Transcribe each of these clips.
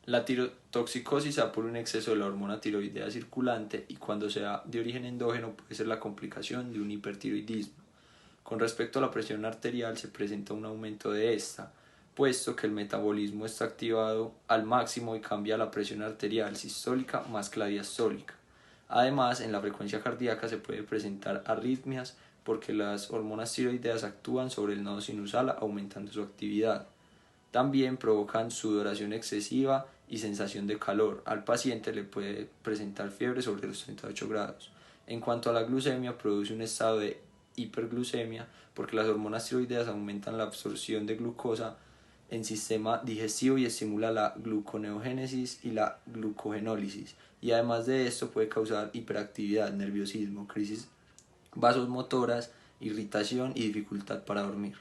La tirotoxicosis se da por un exceso de la hormona tiroidea circulante y cuando sea de origen endógeno puede ser la complicación de un hipertiroidismo. Con respecto a la presión arterial se presenta un aumento de esta, puesto que el metabolismo está activado al máximo y cambia la presión arterial sistólica más que la diastólica. Además, en la frecuencia cardíaca se puede presentar arritmias porque las hormonas tiroideas actúan sobre el nodo sinusal aumentando su actividad. También provocan sudoración excesiva y sensación de calor. Al paciente le puede presentar fiebre sobre los 38 grados. En cuanto a la glucemia, produce un estado de hiperglucemia porque las hormonas tiroideas aumentan la absorción de glucosa en sistema digestivo y estimula la gluconeogénesis y la glucogenólisis, y además de esto puede causar hiperactividad, nerviosismo, crisis vasomotoras, irritación y dificultad para dormir.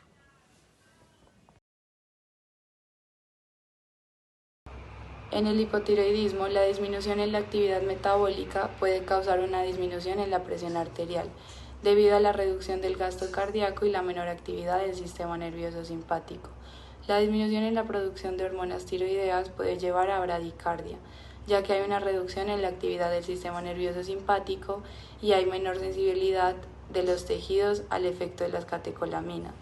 En el hipotiroidismo, la disminución en la actividad metabólica puede causar una disminución en la presión arterial, debido a la reducción del gasto cardíaco y la menor actividad del sistema nervioso simpático. La disminución en la producción de hormonas tiroideas puede llevar a bradicardia, ya que hay una reducción en la actividad del sistema nervioso simpático y hay menor sensibilidad de los tejidos al efecto de las catecolaminas.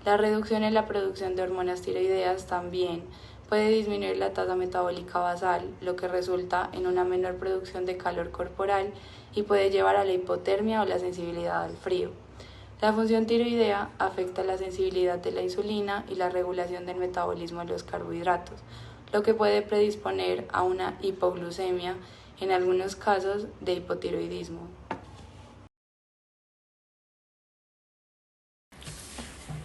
La reducción en la producción de hormonas tiroideas también puede disminuir la tasa metabólica basal, lo que resulta en una menor producción de calor corporal y puede llevar a la hipotermia o la sensibilidad al frío. La función tiroidea afecta la sensibilidad de la insulina y la regulación del metabolismo de los carbohidratos, lo que puede predisponer a una hipoglucemia, en algunos casos de hipotiroidismo.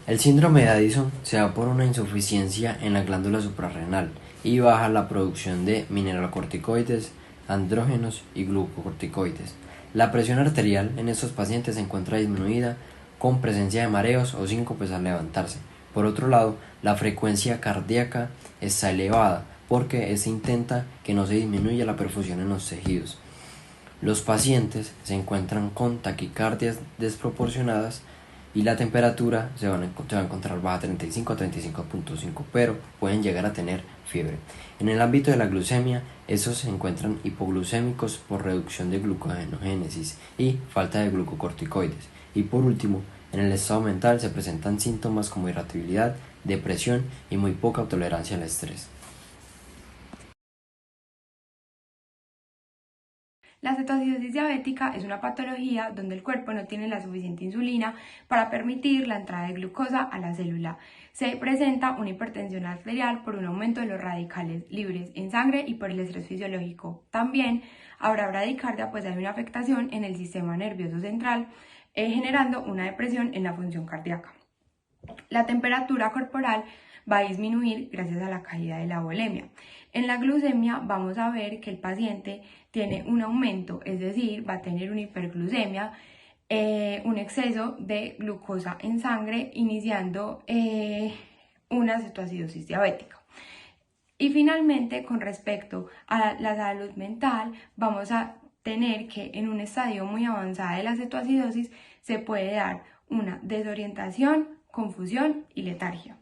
El síndrome de Addison se da por una insuficiencia en la glándula suprarrenal y baja la producción de mineralocorticoides, andrógenos y glucocorticoides. La presión arterial en estos pacientes se encuentra disminuida con presencia de mareos o síncopes al levantarse. Por otro lado, la frecuencia cardíaca está elevada porque se intenta que no se disminuya la perfusión en los tejidos. Los pacientes se encuentran con taquicardias desproporcionadas y la temperatura se va a encontrar baja 35 a 35.5, pero pueden llegar a tener fiebre. En el ámbito de la glucemia, estos se encuentran hipoglucémicos por reducción de glucogenogénesis y falta de glucocorticoides. Y por último, en el estado mental se presentan síntomas como irritabilidad, depresión y muy poca tolerancia al estrés. La cetoacidosis diabética es una patología donde el cuerpo no tiene la suficiente insulina para permitir la entrada de glucosa a la célula. Se presenta una hipertensión arterial por un aumento de los radicales libres en sangre y por el estrés fisiológico. También habrá bradicardia, pues hay una afectación en el sistema nervioso central, generando una depresión en la función cardíaca. La temperatura corporal va a disminuir gracias a la caída de la volemia. En la glucemia vamos a ver que el paciente tiene un aumento, es decir, va a tener una hiperglucemia, un exceso de glucosa en sangre, iniciando una cetoacidosis diabética. Y finalmente, con respecto a la salud mental, vamos a tener que en un estadio muy avanzado de la cetoacidosis se puede dar una desorientación, confusión y letargia.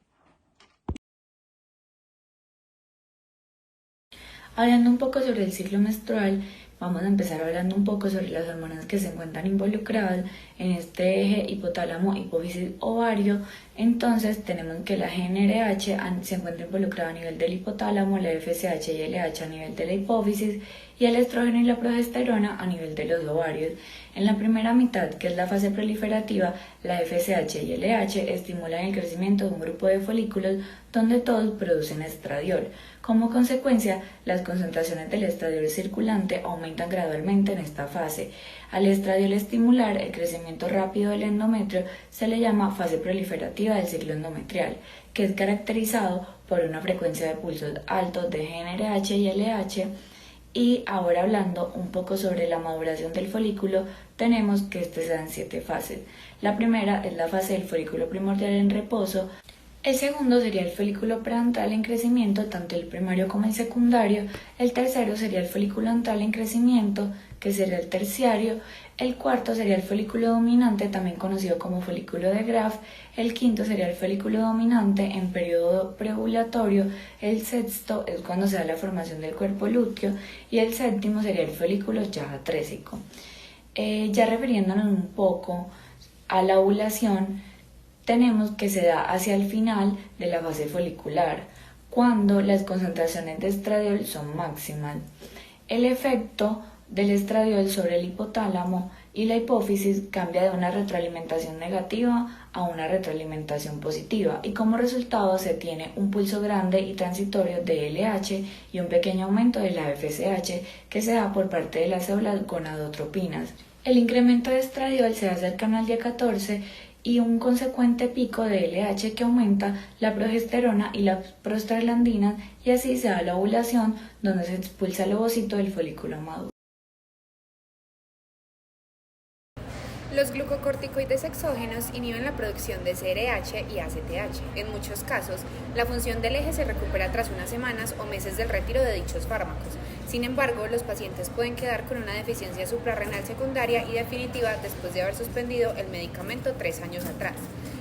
Hablando un poco sobre el ciclo menstrual, vamos a empezar hablando un poco sobre las hormonas que se encuentran involucradas en este eje hipotálamo, hipófisis, ovario. Entonces tenemos que la GnRH se encuentra involucrada a nivel del hipotálamo, la FSH y LH a nivel de la hipófisis y el estrógeno y la progesterona a nivel de los ovarios. En la primera mitad, que es la fase proliferativa, la FSH y LH estimulan el crecimiento de un grupo de folículos donde todos producen estradiol. Como consecuencia, las concentraciones del estradiol circulante aumentan gradualmente en esta fase. Al estradiol estimular el crecimiento rápido del endometrio se le llama fase proliferativa del ciclo endometrial, que es caracterizado por una frecuencia de pulsos altos de GnRH y LH. Y ahora hablando un poco sobre la maduración del folículo, tenemos que se dan 7 fases. La primera es la fase del folículo primordial en reposo. El segundo sería el folículo preantral en crecimiento, tanto el primario como el secundario. El tercero sería el folículo antral en crecimiento, que sería el terciario, el cuarto sería el folículo dominante, también conocido como folículo de Graf, el quinto sería el folículo dominante en periodo preovulatorio, el sexto es cuando se da la formación del cuerpo lúteo y el séptimo sería el folículo ya atrésico. Ya refiriéndonos un poco a la ovulación, tenemos que se da hacia el final de la fase folicular, cuando las concentraciones de estradiol son máximas. El efecto del estradiol sobre el hipotálamo y la hipófisis cambia de una retroalimentación negativa a una retroalimentación positiva y como resultado se tiene un pulso grande y transitorio de LH y un pequeño aumento de la FSH que se da por parte de las células gonadotropinas. El incremento de estradiol se da cercano al día 14 y un consecuente pico de LH que aumenta la progesterona y las prostaglandinas y así se da la ovulación donde se expulsa el ovocito del folículo maduro. Los glucocorticoides exógenos inhiben la producción de CRH y ACTH. En muchos casos, la función del eje se recupera tras unas semanas o meses del retiro de dichos fármacos. Sin embargo, los pacientes pueden quedar con una deficiencia suprarrenal secundaria y definitiva después de haber suspendido el medicamento 3 años atrás.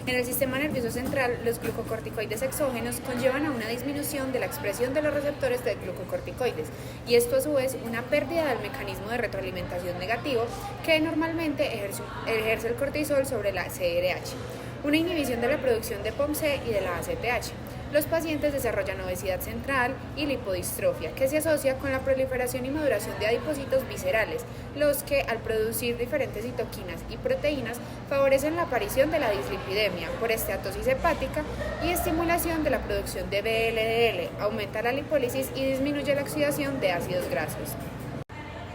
En el sistema nervioso central, los glucocorticoides exógenos conllevan a una disminución de la expresión de los receptores de glucocorticoides y esto a su vez una pérdida del mecanismo de retroalimentación negativo que normalmente ejerce el cortisol sobre la CRH, una inhibición de la producción de POMC y de la ACTH. Los pacientes desarrollan obesidad central y lipodistrofia, que se asocia con la proliferación y maduración de adipocitos viscerales, los que, al producir diferentes citoquinas y proteínas, favorecen la aparición de la dislipidemia por esteatosis hepática y estimulación de la producción de VLDL, aumenta la lipólisis y disminuye la oxidación de ácidos grasos.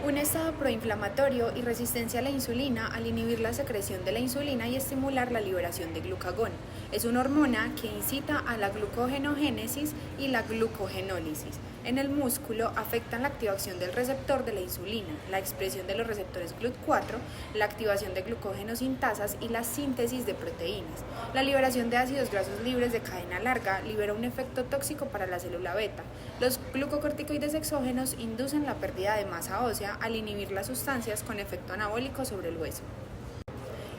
Un estado proinflamatorio y resistencia a la insulina al inhibir la secreción de la insulina y estimular la liberación de glucagón. Es una hormona que incita a la glucogenogénesis y la glucogenólisis. En el músculo afectan la activación del receptor de la insulina, la expresión de los receptores GLUT4, la activación de glucogenosintasas y la síntesis de proteínas. La liberación de ácidos grasos libres de cadena larga libera un efecto tóxico para la célula beta. Los glucocorticoides exógenos inducen la pérdida de masa ósea al inhibir las sustancias con efecto anabólico sobre el hueso.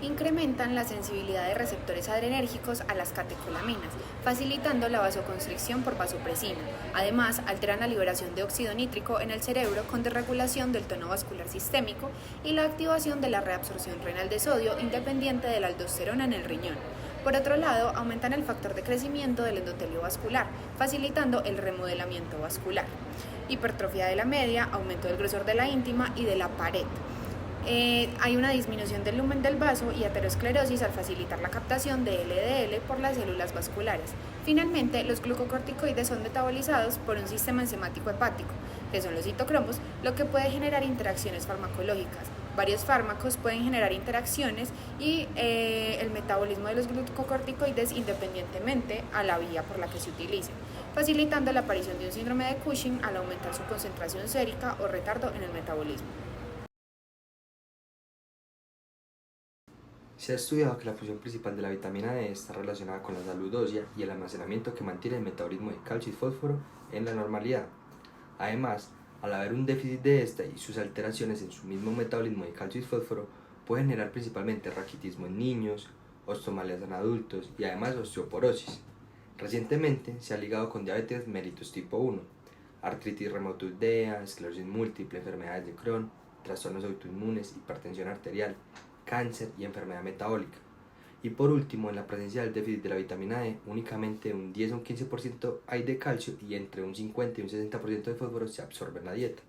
Incrementan la sensibilidad de receptores adrenérgicos a las catecolaminas, facilitando la vasoconstricción por vasopresina. Además, alteran la liberación de óxido nítrico en el cerebro con desregulación del tono vascular sistémico y la activación de la reabsorción renal de sodio independiente de la aldosterona en el riñón. Por otro lado, aumentan el factor de crecimiento del endotelio vascular, facilitando el remodelamiento vascular. Hipertrofia de la media, aumento del grosor de la íntima y de la pared. Hay una disminución del lumen del vaso y aterosclerosis al facilitar la captación de LDL por las células vasculares. Finalmente, los glucocorticoides son metabolizados por un sistema enzimático hepático, que son los citocromos, lo que puede generar interacciones farmacológicas. Varios fármacos pueden generar interacciones y el metabolismo de los glucocorticoides independientemente a la vía por la que se utilicen, facilitando la aparición de un síndrome de Cushing al aumentar su concentración sérica o retardo en el metabolismo. Se ha estudiado que la función principal de la vitamina D está relacionada con la salud ósea y el almacenamiento que mantiene el metabolismo de calcio y fósforo en la normalidad. Además, al haber un déficit de esta y sus alteraciones en su mismo metabolismo de calcio y fósforo, puede generar principalmente raquitismo en niños, osteomalias en adultos y además osteoporosis. Recientemente se ha ligado con diabetes mellitus tipo 1, artritis reumatoidea, esclerosis múltiple, enfermedades de Crohn, trastornos autoinmunes, hipertensión arterial, cáncer y enfermedad metabólica. Y por último, en la presencia del déficit de la vitamina D, únicamente un 10 o un 15% hay de calcio y entre un 50 y un 60% de fósforo se absorbe en la dieta.